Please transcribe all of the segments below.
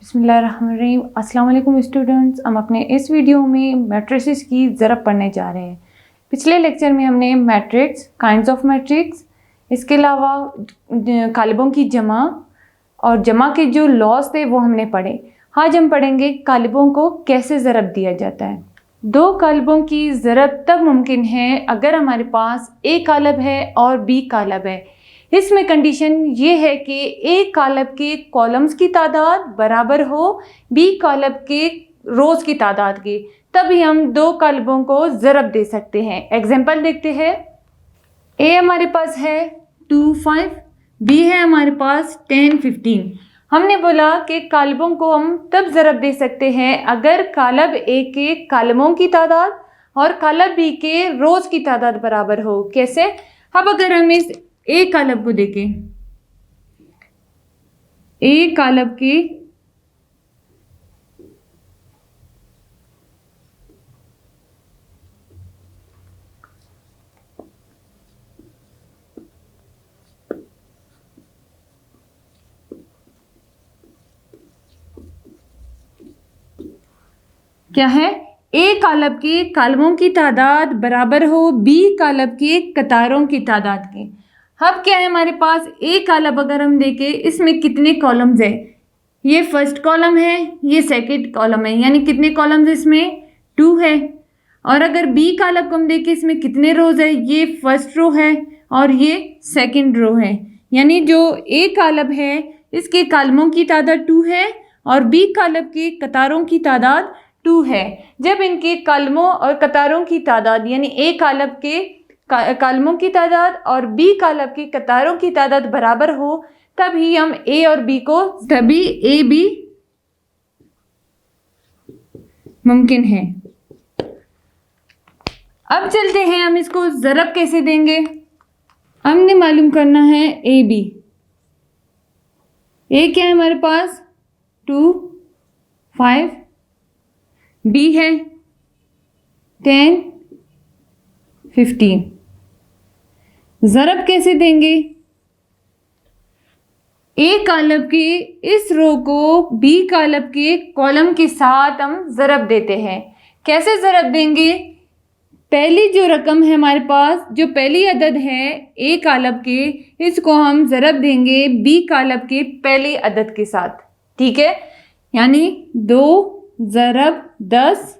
बिस्मिल्लाहिर्रहमानिर्रहीम। अस्सलाम वालेकुम स्टूडेंट्स, हम अपने इस वीडियो में मैट्रिसेस की ज़रब पढ़ने जा रहे हैं। पिछले लेक्चर में हमने मैट्रिक्स, काइंड्स ऑफ मैट्रिक्स, इसके अलावा कालिबों की जमा और जमा के जो लॉज थे वो हमने पढ़े। आज हम पढ़ेंगे कालिबों को कैसे ज़रब दिया जाता है। दो कालिबों की ज़रब तब मुमकिन है अगर हमारे पास ए कालब है और बी कालब है। इसमें कंडीशन ये है कि ए कालब के कॉलम्स की तादाद बराबर हो बी कालब के रोज़ की तादाद की, तभी हम दो कालिबों को ज़रब दे सकते हैं। एग्जांपल देखते हैं। ए हमारे पास है 2, 5, बी है हमारे पास 10, 15। हमने बोला कि कालिबों को हम तब ज़रब दे सकते हैं अगर कालब ए के कालमों की तादाद और कालब बी के रोज़ की तादाद बराबर हो। कैसे? अब अगर हम इस ए कालब को देखें, ए कालब की क्या है? ए कालब के कालमों की तादाद बराबर हो बी कालब के कतारों की तादाद के। अब क्या है हमारे पास? ए कालब अगर हम देखें, इसमें कितने कॉलम्स है? ये फर्स्ट कॉलम है, ये सेकंड कॉलम है, यानी कितने कॉलम्स इसमें? 2 है। और अगर बी कालब को हम देखें, इसमें कितने रोज है? ये फर्स्ट रो है और ये सेकंड रो है। यानी जो ए कालब है इसके कालमों की तादाद 2 है और बी कालब के कतारों की तादाद 2 है। जब इनके कालमों और कतारों की तादाद यानी ए कालब के कालमों की तादाद और बी कालब की कतारों की तादाद बराबर हो, तभी हम ए और बी को, तभी ए बी मुमकिन है। अब चलते हैं, हम इसको ज़रब कैसे देंगे। हमने मालूम करना है ए बी। ए क्या है हमारे पास? 2, 5, बी है 10, 15। ज़रब कैसे देंगे? ए कालब के इस रो को बी कालब के कॉलम के साथ हम ज़रब देते हैं। कैसे ज़रब देंगे? पहली जो रकम है हमारे पास, जो पहली अदद है ए कालब के, इसको हम ज़रब देंगे बी कालब के पहली अदद के साथ। ठीक है, यानी 2 ज़रब 10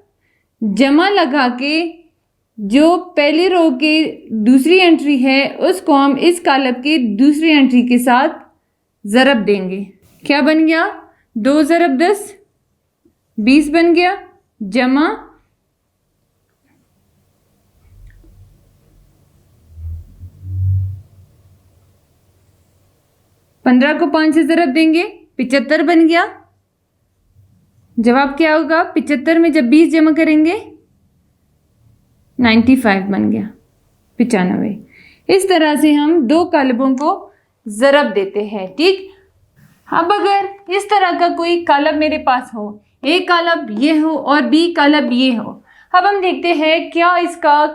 जमा लगा के जो पहली रो के दूसरी एंट्री है उसको हम इस कालब के दूसरी एंट्री के साथ ज़रब देंगे। क्या बन गया? 2 ज़रब 10 20 बन गया, जमा 15 को 5 से ज़रब देंगे 75 बन गया। जवाब क्या होगा? 75 में जब 20 जमा करेंगे 95 बन गया, 95। इस तरह से हम दो कालबों को ज़रब देते हैं। ठीक, अब अगर इस तरह का कोई कालब मेरे पास हो, ए कालब ये हो और बी कालब ये हो, अब हम देखते हैं क्या इसका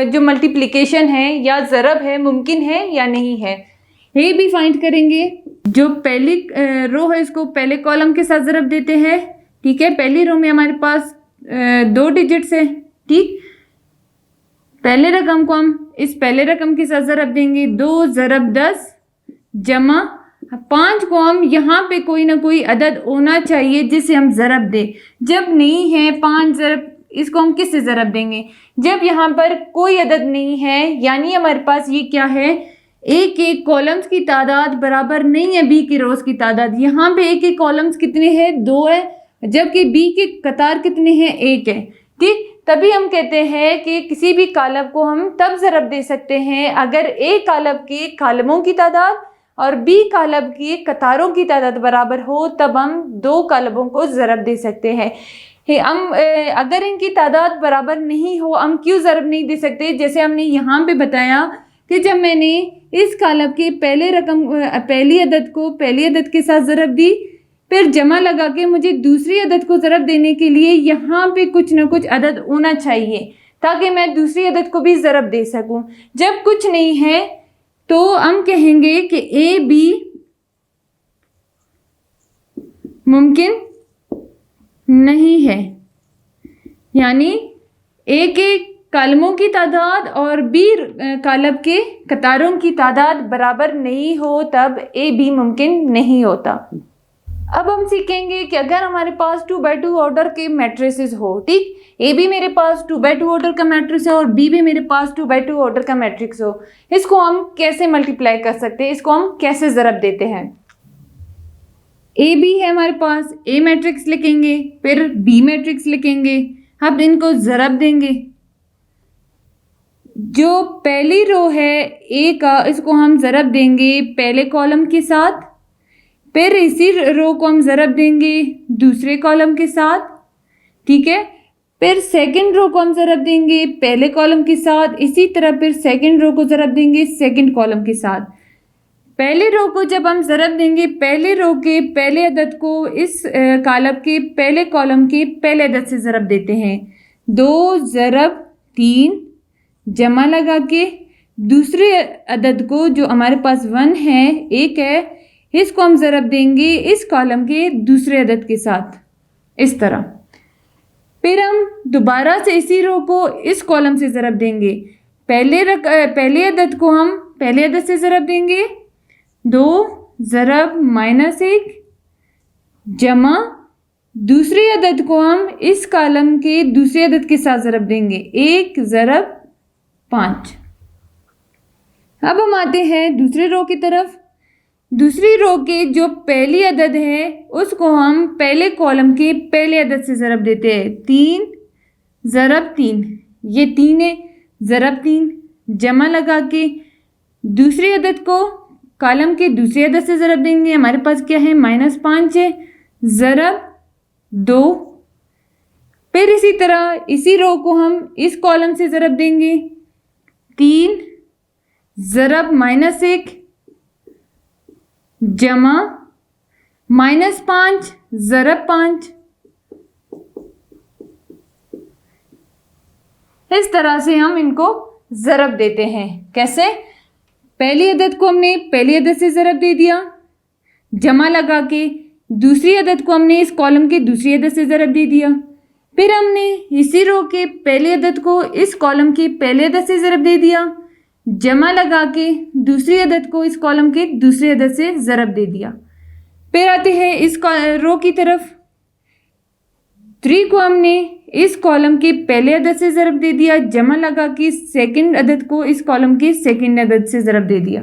जो मल्टीप्लिकेशन है या ज़रब है मुमकिन है या नहीं है। ए बी फाइंड करेंगे। जो पहली रो है इसको पहले कॉलम के साथ ज़रब देते हैं। ठीक है, पहली रो में हमारे पास 2 डिजिट्स है। ठीक, पहले रकम को हम इस पहले रकम के साथ ज़रब देंगे। 2 ज़रब 10 जमा 5 को हम यहाँ पे कोई ना कोई अदद होना चाहिए जिसे हम ज़रब दें। जब नहीं है 5 ज़रब, इसको हम किससे ज़रब देंगे? जब यहाँ पर कोई अदद नहीं है, यानी हमारे पास ये क्या है, ए के कॉलम्स की तादाद बराबर नहीं है बी के रोज़ की तादाद। यहाँ पे ए के कॉलम्स कितने हैं? 2 है, जबकि बी के कतार कितने हैं? 1 है। ठीक, तभी हम कहते हैं कि किसी भी कालब को हम तब ज़रब दे सकते हैं अगर ए कालब के कालमों की तादाद और बी कालब की कतारों की तादाद बराबर हो, तब हम दो कालबों को ज़रब दे सकते हैं। हम अगर इनकी तादाद बराबर नहीं हो, हम क्यों ज़रब नहीं दे सकते? जैसे हमने यहाँ पे बताया कि जब मैंने इस कालब के पहले रकम पहली अदद को पहली अदद के साथ ज़रब दी, फिर जमा लगा के मुझे दूसरी अदद को ज़रब देने के लिए यहाँ पे कुछ ना कुछ अदद होना चाहिए ताकि मैं दूसरी अदद को भी ज़रब दे सकूँ। जब कुछ नहीं है तो हम कहेंगे कि ए बी मुमकिन नहीं है, यानी ए के कॉलमों की तादाद और बी कॉलम के कतारों की तादाद बराबर नहीं हो तब ए बी मुमकिन नहीं होता। अब हम सीखेंगे कि अगर हमारे पास 2x2 ऑर्डर के मैट्रिसेस हो, ठीक, ए भी मेरे पास 2x2 ऑर्डर का मैट्रिक्स है और बी भी मेरे पास 2x2 ऑर्डर का मैट्रिक्स हो, इसको हम कैसे मल्टीप्लाई कर सकते हैं, इसको हम कैसे ज़रब देते हैं। ए बी है हमारे पास, ए मैट्रिक्स लिखेंगे, फिर बी मैट्रिक्स लिखेंगे, अब इनको ज़रब देंगे। जो पहली रो है ए का, इसको हम ज़रब देंगे पहले कॉलम के साथ, फिर इसी रो को हम ज़रब देंगे दूसरे कॉलम के साथ, ठीक है, फिर सेकंड रो को हम ज़रब देंगे पहले कॉलम के साथ, इसी तरह फिर सेकंड रो को ज़रब देंगे सेकंड कॉलम के साथ। पहले रो को जब हम ज़रब देंगे पहले रो के पहले अदद को इस कॉलम के पहले कॉलम के पहले अदद से ज़रब देते हैं। 2 ज़रब 3 जमा लगा के दूसरे अदद को जो हमारे पास 1 है, 1 है, इसको हम ज़रब देंगे इस कॉलम के दूसरे अदद के साथ, इस तरह। फिर हम दोबारा से इसी रो को इस कॉलम से ज़रब देंगे, पहले अदद को हम पहले अदद से ज़रब देंगे, 2 ज़रब -1 जमा दूसरे अदद को हम इस कॉलम के दूसरे अदद के साथ ज़रब देंगे, 1 ज़रब 5। अब हम आते हैं दूसरे रो की तरफ। दूसरी रो के जो पहली अदद है उसको हम पहले कॉलम के पहले अदद से ज़रब देते हैं, 3 ज़रब 3, ये 3 है, ज़रब 3 जमा लगा के दूसरे अदद को कॉलम के दूसरे अदद से ज़रब देंगे, हमारे पास क्या है -5 है, ज़रब 2। फिर इसी तरह इसी रो को हम इस कॉलम से ज़रब देंगे, 3 ज़रब -1 जमा -5 ज़रब 5। इस तरह से हम इनको ज़रब देते हैं। कैसे? पहली अदद को हमने पहली अदद से ज़रब दे दिया, जमा लगा के दूसरी अदद को हमने इस कॉलम के दूसरी अदद से ज़रब दे दिया, फिर हमने इसी रो के पहले अदद को इस कॉलम के पहले अदद से ज़रब दे दिया, जमा लगा के दूसरी अदद को इस कॉलम के दूसरे अदद से ज़रब दे दिया। फिर आते हैं इस रो की तरफ, 3 को हमने इस कॉलम के पहले अदद से ज़रब दे दिया, जमा लगा के सेकंड अदद को इस कॉलम के सेकंड अदद से ज़रब दे दिया।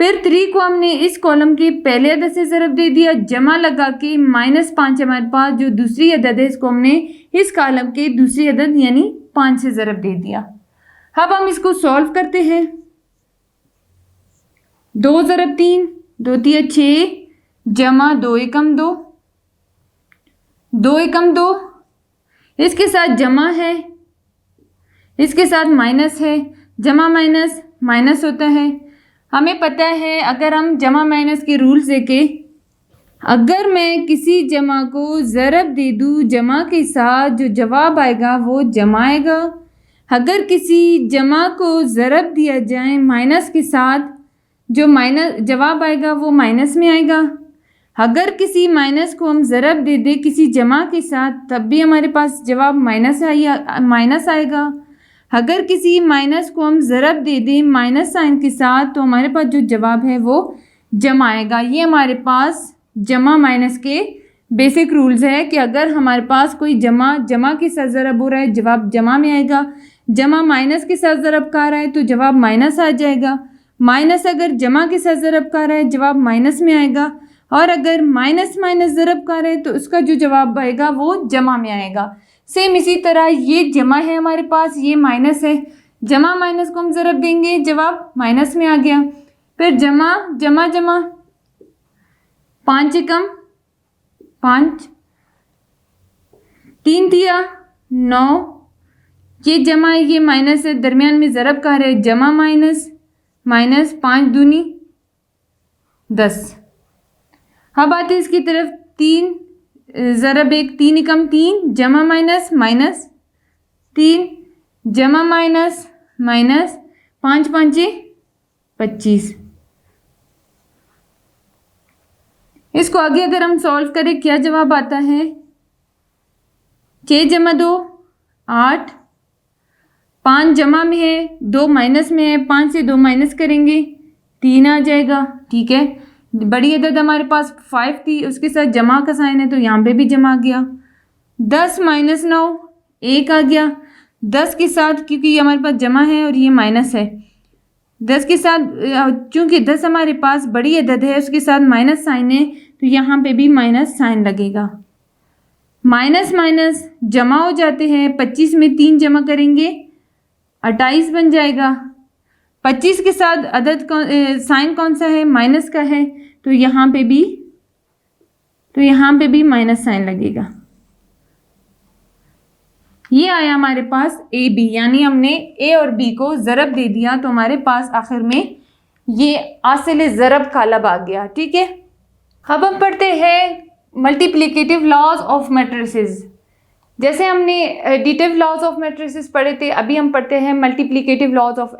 फिर 3 को हमने इस कॉलम के पहले अदद से ज़रब दे दिया, जमा लगा के -5 हमारे पास जो दूसरी अदद है इसको हमने इस कॉलम के दूसरी अदद यानी 5 से ज़रब दे दिया। अब हम इसको सॉल्व करते हैं। 2 ज़रब 3, 2 3 6 जमा 2 एकम 2, 2 एकम 2, इसके साथ जमा है, इसके साथ माइनस है, जमा माइनस माइनस होता है। हमें पता है अगर हम जमा माइनस के रूल्स देखें, अगर मैं किसी जमा को ज़रब दे दूँ जमा के साथ जो जवाब आएगा वो जमा आएगा। अगर किसी जमा को ज़रब दिया जाए माइनस के साथ, जो माइनस जवाब आएगा वो माइनस में आएगा। अगर किसी माइनस को हम ज़रब दे दें किसी जमा के साथ तब भी हमारे पास जवाब माइनस आएगा। अगर किसी माइनस को हम ज़रब दे दें माइनस साइन के साथ तो हमारे पास जो जवाब है वो जमा आएगा। ये हमारे पास जमा माइनस के बेसिक रूल्स है कि अगर हमारे पास कोई जमा के साथ ज़रब हो रहा है जवाब जमा में आएगा, जमा माइनस के साथ ज़रब कर रहा है तो जवाब माइनस आ जाएगा, माइनस अगर जमा के साथ ज़रब कर रहा है जवाब माइनस में आएगा, और अगर माइनस माइनस ज़रब कर रहे हैं तो उसका जो जवाब आएगा वो जमा में आएगा। सेम इसी तरह ये जमा है हमारे पास, ये माइनस है, जमा माइनस को हम ज़रब देंगे जवाब माइनस में आ गया। फिर जमा जमा जमा 5 एकम 5, 3 तिया 9, ये जमा है ये माइनस है, दरमियान में ज़रब कर रहे हैं, जमा माइनस माइनस 5 दूनी 10। अब आते हैं इसकी तरफ, 3 ज़रब 1, 3 एकम 3 जमा माइनस माइनस 3 जमा माइनस माइनस 5 5 25। इसको आगे अगर हम सॉल्व करें क्या जवाब आता है, 6 जमा 2 8, 5 जमा में है 2 माइनस में है, 5 से 2 माइनस करेंगे 3 आ जाएगा। ठीक है, बड़ी अदद हमारे पास 5 थी, उसके साथ जमा का साइन है तो यहाँ पे भी जमा आ गया। 10 माइनस 9 1 आ गया। 10 के साथ, क्योंकि ये हमारे पास जमा है और ये माइनस है, 10 के साथ चूँकि 10 हमारे पास बड़ी अदद है उसके साथ माइनस साइन है तो यहाँ पे भी माइनस साइन लगेगा। माइनस माइनस जमा हो जाते हैं, 25 में 3 जमा करेंगे 28 बन जाएगा। 25 के साथ अदद साइन कौन सा है, माइनस का है, तो यहाँ पे भी माइनस साइन लगेगा। ये आया हमारे पास ए बी, यानी हमने ए और बी को ज़रब दे दिया तो हमारे पास आखिर में ये हासिल ज़रब कालब आ गया। ठीक है, अब हम पढ़ते हैं मल्टीप्लिकेटिव लॉज ऑफ मैट्रिसेस। जैसे हमने एडिटिव लॉज ऑफ मैट्रिसेस पढ़े थे, अभी हम पढ़ते हैं मल्टीप्लिकेटिव लॉज ऑफ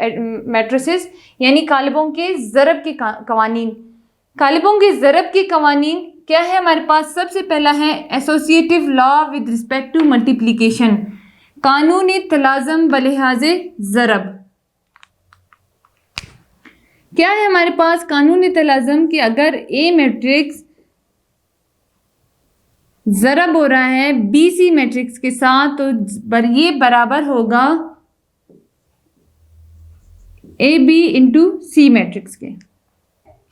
मैट्रिसेस, यानी कालिबों के ज़रब के कवानीन। कालिबों के ज़रब के कवानीन क्या है हमारे पास? सबसे पहला है associative law with respect to multiplication, कानून तलाज़म बलिहाज ज़रब। क्या है हमारे पास कानून तलाज़म कि अगर ए मैट्रिक्स ज़रब हो रहा है बी सी मैट्रिक्स के साथ तो ये बराबर होगा a b into c matrix के,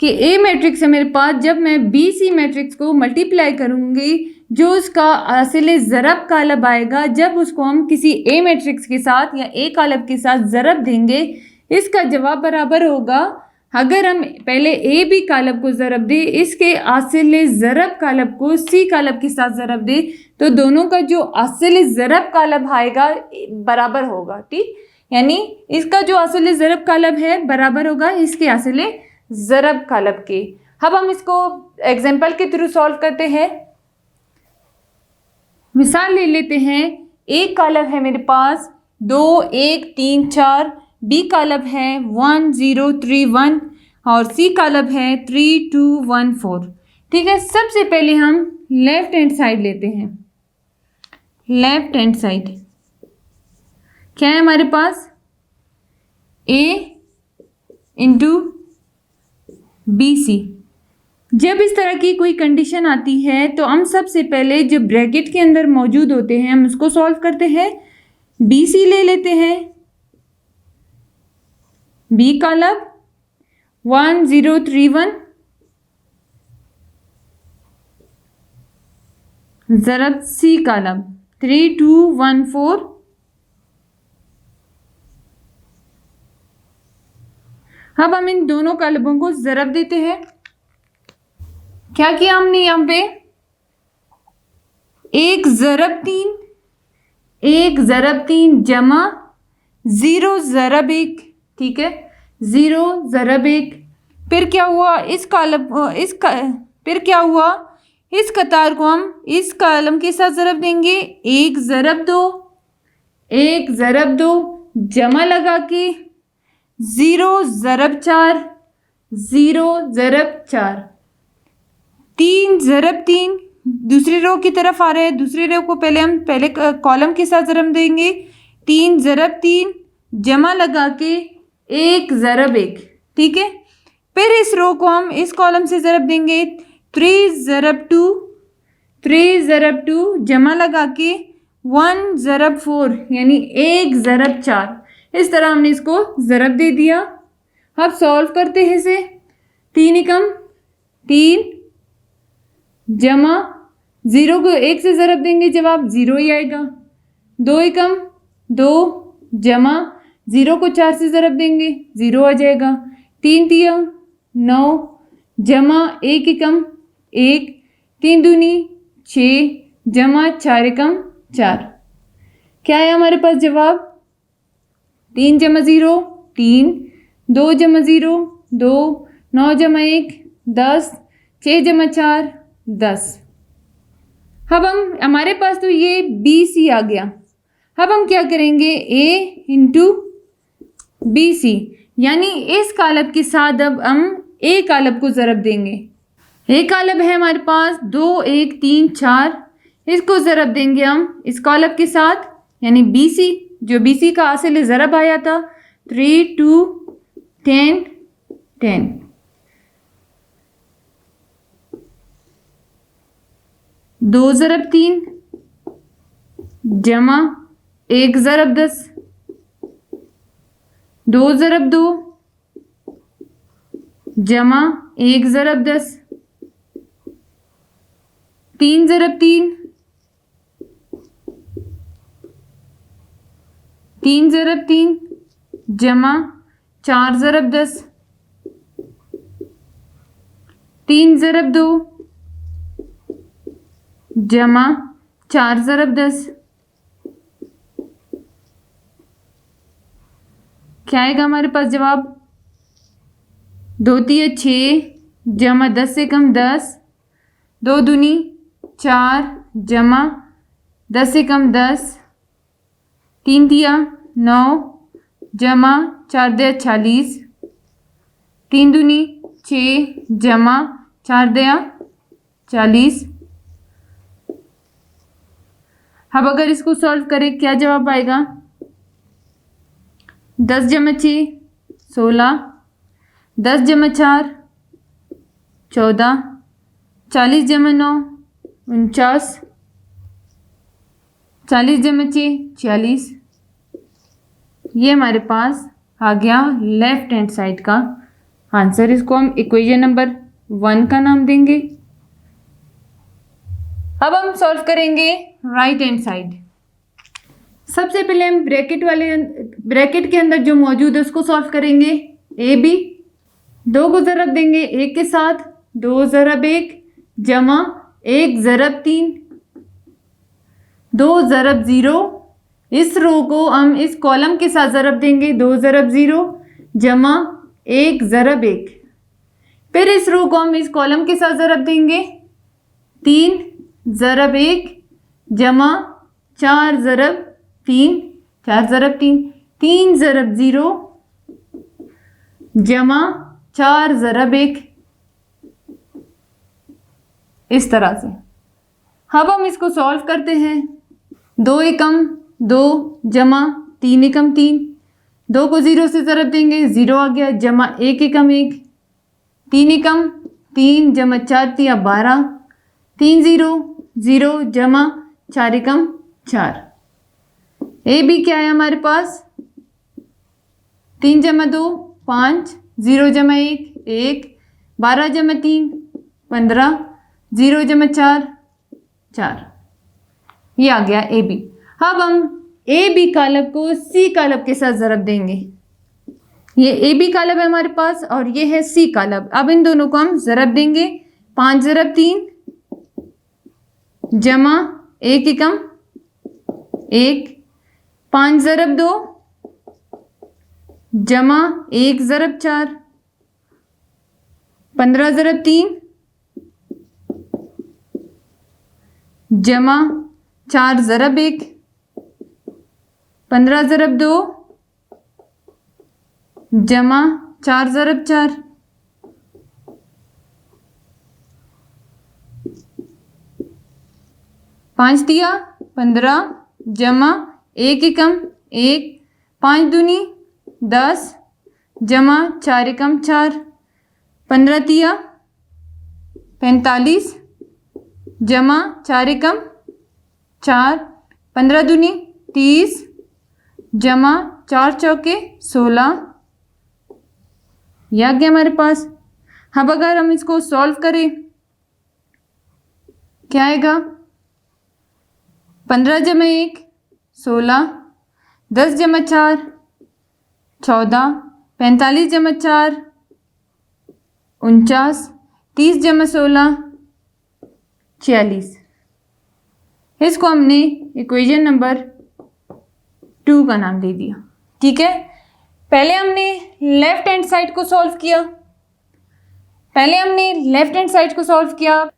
कि ए मैट्रिक्स है मेरे पास, जब मैं बी सी मैट्रिक्स को मल्टीप्लाई करूंगी जो उसका हासिल ज़रब कालब आएगा, जब उसको हम किसी ए मैट्रिक्स के साथ या ए कालब के साथ ज़रब देंगे, इसका जवाब बराबर होगा, अगर हम पहले ए बी कालब को ज़रब दे, इसके हासिल ज़रब कालब को सी कालब के साथ ज़रब दे, तो दोनों का जो हासिल ज़रब कालब आएगा बराबर होगा। ठीक, यानी इसका जो हासिल ज़रब कालब है बराबर होगा इसके हासिल ज़रब कालब के। अब हम इसको एग्जाम्पल के थ्रू सॉल्व करते हैं। मिसाल ले लेते हैं, ए कालब है मेरे पास 2 1 3 4, बी कालब है 1 0 3 1 और सी कालब है 3 2 1 4। ठीक है, सबसे पहले हम लेफ्ट हैंड साइड लेते हैं। लेफ्ट हैंड साइड क्या है हमारे पास? ए इंटू बी सी। जब इस तरह की कोई कंडीशन आती है तो हम सबसे पहले जो ब्रैकेट के अंदर मौजूद होते हैं हम उसको सॉल्व करते हैं। बी सी ले लेते हैं, बी कालब 1 0 3 1 ज़रब सी कालब 3 2 1 4। अब हम इन दोनों कालबों को ज़रब देते हैं। क्या किया हमने यहाँ पे? 1 ज़रब 3 जमा 0 ज़रब 1। ठीक है, 0 ज़रब 1। फिर क्या हुआ? फिर क्या हुआ? इस कतार को हम इस कॉलम के साथ ज़रब देंगे, 1 ज़रब 2 जमा लगा के 0 ज़रब 4 3 ज़रब 3 दूसरी रो की तरफ आ रहे हैं, दूसरी रो को पहले कॉलम के साथ ज़रब देंगे, 3 ज़रब 3 जमा लगा के 1 ज़रब 1। ठीक है, फिर इस रो को हम इस कॉलम से ज़रब देंगे, 3 ज़रब 2 जमा लगा के 1 ज़रब 4 यानी 1 ज़रब 4। इस तरह हमने इसको ज़रब दे दिया। अब सॉल्व करते हैं इसे। 3 एकम 3 जमा 0 को 1 से ज़रब देंगे, जवाब 0 ही आएगा। 2 एकम 2 जमा 0 को 4 से ज़रब देंगे, 0 आ जाएगा। 3 तियम 9 जमा 1 एकम 1, 3 दूनी 6 जमा 4 एकम 4। क्या है हमारे पास जवाब? 3 जमा 0 3, 2 जमा 0 2, 9 जमा 1 10, 6 जमा 4 10। अब हमारे पास तो ये बी सी आ गया। अब हम क्या करेंगे? ए इंटू बी सी, यानी इस कालब के साथ अब हम ए कालब को ज़रब देंगे। ए कालब है हमारे पास 2 1 3 4, इसको ज़रब देंगे हम इस कॉलम के साथ, यानी BC, जो BC का हासिल ज़रब आया था 3 2 10 10। 2 ज़रब 3 जमा 1 ज़रब 10, 2 ज़रब 2 जमा 1 ज़रब 10, 3 ज़रब 3 3 ज़रब 3 जमा 4 ज़रब 10, 3 ज़रब 2 जमा 4 ज़रब 10। क्या आएगा हमारे पास जवाब? 2 तिया 6 जमा 10 से कम 10, 2 दूनी 4 जमा 10 से कम 10, 3 तिया 9 जमा 4 दिया 40, 3 दूनी 6 जमा 4 दिया 40। अब अगर इसको सॉल्व करें क्या जवाब आएगा? 10 जमा 6 16, 10 जमा 4 14, 40 जमा 9 49, 40 जमा 6 46। ये हमारे पास आ गया लेफ्ट हैंड साइड का आंसर। इसको हम इक्वेशन नंबर 1 का नाम देंगे। अब हम सॉल्व करेंगे राइट हैंड साइड। सबसे पहले हम ब्रैकेट के अंदर जो मौजूद है उसको सॉल्व करेंगे। AB 2 को ज़रब देंगे 1 के साथ, 2 ज़रब 1 जमा 1 ज़रब 3, 2 ज़रब 0। इस रो को हम इस कॉलम के साथ ज़रब देंगे 2 ज़रब 0 जमा 1 ज़रब 1। फिर इस रो को हम इस कॉलम के साथ ज़रब देंगे 3 ज़रब 1 जमा 4 ज़रब 3, 4 ज़रब 3, 3 ज़रब 0 जमा 4 ज़रब 1। इस तरह से अब हम इसको सॉल्व करते हैं। 2 एकम 2 जमा 3 एकम 3, 2 को 0 से ज़रब देंगे 0 आ गया, जमा 1 एकम 1, 3 एकम 3 जमा 4 तिया 12, 3 0 0 जमा 4 एकम 4। AB क्या है हमारे पास? 3 जमा 2 5, 0 जमा 1 1, 12 जमा 3 15, 0 जमा 4 4। ये आ गया AB। अब हम AB कालब को C कालब के साथ ज़रब देंगे। ये AB कालब है हमारे पास और ये है C कालब। अब इन दोनों को हम ज़रब देंगे 5 ज़रब 3 जमा 1 एकम 1, 5 ज़रब 2 जमा 1 ज़रब 4, 15 ज़रब 3 जमा 4 ज़रब 1, 15 ज़रब 2 जमा 4 ज़रब 4। पाँच दिया 15 जमा 1 एकम 1, 5 दूनी 10 जमा 4 एकम 4, 15 तिया 45 जमा 4 एकम 4, 15 दूनी 30 जमा 4 चौके 16। यह आ गया हमारे पास। अब अगर हम इसको सॉल्व करें क्या आएगा? 15 जमा 1 16, 10 जमा 4 14, 45 जमा 4 49, 30 जमा 16 46। इसको हमने इक्वेशन नंबर 2 का नाम दे दिया। ठीक है, पहले हमने लेफ्ट हैंड साइड को सॉल्व किया,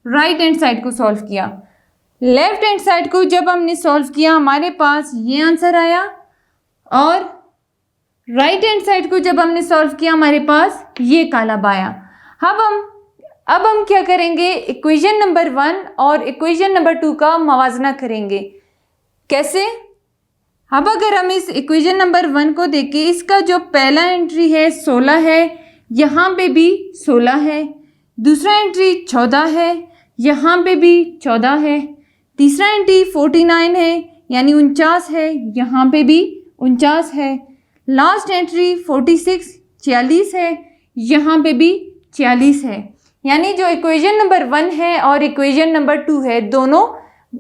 राइट हैंड साइड को सॉल्व किया। लेफ्ट हैंड साइड को जब हमने सॉल्व किया हमारे पास ये आंसर आया, और राइट हैंड साइड को जब हमने सॉल्व किया हमारे पास ये कालब आया। अब हम अब हम क्या करेंगे, इक्वेशन नंबर 1 और इक्वेशन नंबर 2 का मवाजना करेंगे। कैसे? अब अगर हम इस इक्वेशन नंबर 1 को देखें, इसका जो पहला एंट्री है 16 है, यहाँ पे भी 16 है। दूसरा एंट्री 14 है, यहाँ पे भी 14 है। तीसरा एंट्री 49 है यानी 49 है, यहाँ पे भी 49 है। लास्ट एंट्री 46 46 है, यहाँ पे भी 46 है। यानी जो इक्वेशन नंबर 1 है और इक्वेशन नंबर 2 है, दोनों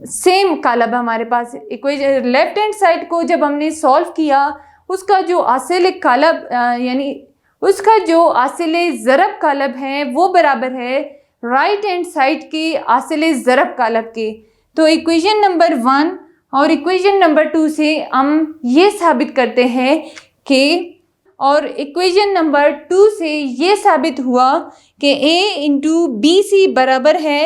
सेम कालब हमारे पास। इक्वेशन लेफ्ट हैंड साइड को जब हमने सॉल्व किया, उसका जो हासिल कालब यानी उसका जो हासिल ज़रब कालब है वो बराबर है राइट हैंड साइड के हासिल ज़रब कालब के। तो इक्वेशन नंबर 1 और इक्वेशन नंबर 2 से हम ये साबित करते हैं कि, और इक्वेशन नंबर 2 से ये साबित हुआ कि a इंटू बी सी बराबर है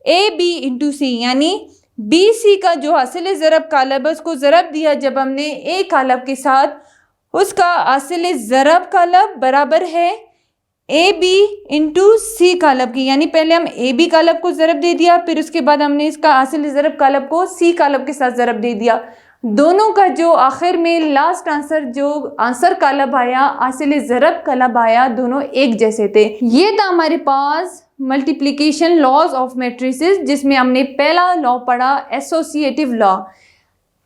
ए बी इंटू सी, यानी बी सी का जो हासिल ज़रब कालब है उसको ज़रब दिया जब हमने ए कालब के साथ, उसका हासिल ज़रब कालब बराबर है ए बी इंटू सी कालब की। यानी पहले हम ए बी कालब को ज़रब दे दिया, फिर उसके बाद हमने इसका हासिल ज़रब कालब को सी कालब के साथ ज़रब दे दिया। दोनों का जो आखिर में लास्ट आंसर जो आंसर कालब आया, हासिल ज़रब कालब आया, दोनों एक जैसे थे। ये था हमारे पास मल्टीप्लिकेशन लॉज ऑफ मैट्रिसेस, जिसमें हमने पहला लॉ पढ़ा एसोसिएटिव लॉ।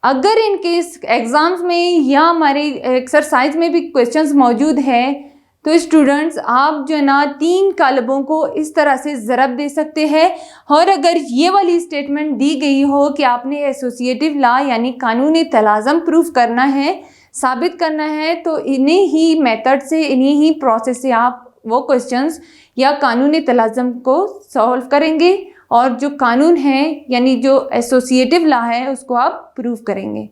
अगर इनके एग्ज़ाम्स में या हमारे एक्सरसाइज में भी क्वेश्चंस मौजूद हैं, तो स्टूडेंट्स आप जो है ना 3 कालबों को इस तरह से ज़रब दे सकते हैं। और अगर ये वाली स्टेटमेंट दी गई हो कि आपने एसोसिएटिव लॉ यानी कानून तलाज़म प्रूफ करना है, साबित करना है, तो इन्हीं ही मेथड से, इन्हीं ही प्रोसेस से आप वो क्वेश्चंस या कानून तलाज़म को सॉल्व करेंगे और जो कानून है यानी जो एसोसिएटिव लॉ है उसको आप प्रूफ करेंगे।